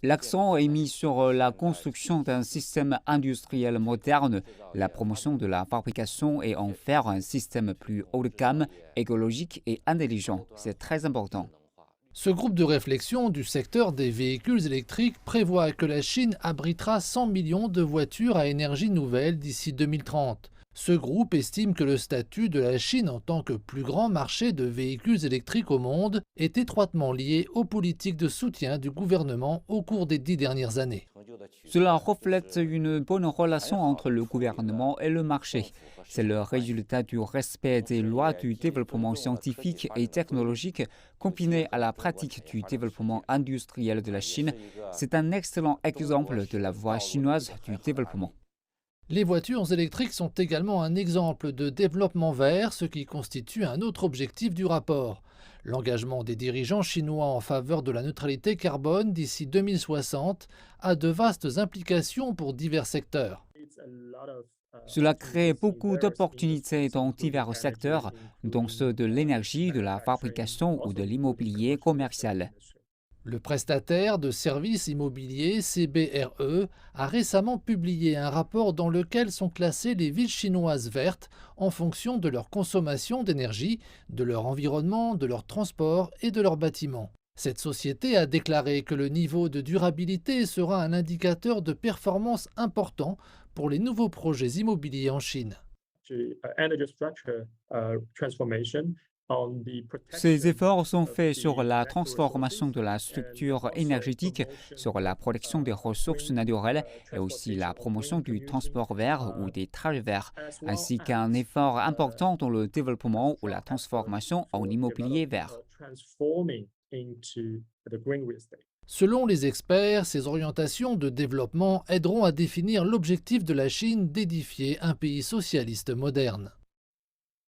L'accent est mis sur la construction d'un système industriel moderne, la promotion de la fabrication et en faire un système plus haut de gamme, écologique et intelligent. C'est très important. Ce groupe de réflexion du secteur des véhicules électriques prévoit que la Chine abritera 100 millions de voitures à énergie nouvelle d'ici 2030. Ce groupe estime que le statut de la Chine en tant que plus grand marché de véhicules électriques au monde est étroitement lié aux politiques de soutien du gouvernement au cours des 10 dernières années. Cela reflète une bonne relation entre le gouvernement et le marché. C'est le résultat du respect des lois du développement scientifique et technologique combiné à la pratique du développement industriel de la Chine. C'est un excellent exemple de la voie chinoise du développement. Les voitures électriques sont également un exemple de développement vert, ce qui constitue un autre objectif du rapport. L'engagement des dirigeants chinois en faveur de la neutralité carbone d'ici 2060 a de vastes implications pour divers secteurs. Cela crée beaucoup d'opportunités dans divers secteurs, dont ceux de l'énergie, de la fabrication ou de l'immobilier commercial. Le prestataire de services immobiliers CBRE a récemment publié un rapport dans lequel sont classées les villes chinoises vertes en fonction de leur consommation d'énergie, de leur environnement, de leur transport et de leurs bâtiments. Cette société a déclaré que le niveau de durabilité sera un indicateur de performance important pour les nouveaux projets immobiliers en Chine. Ces efforts sont faits sur la transformation de la structure énergétique, sur la protection des ressources naturelles et aussi la promotion du transport vert ou des trajets verts, ainsi qu'un effort important dans le développement ou la transformation en immobilier vert. Selon les experts, ces orientations de développement aideront à définir l'objectif de la Chine d'édifier un pays socialiste moderne.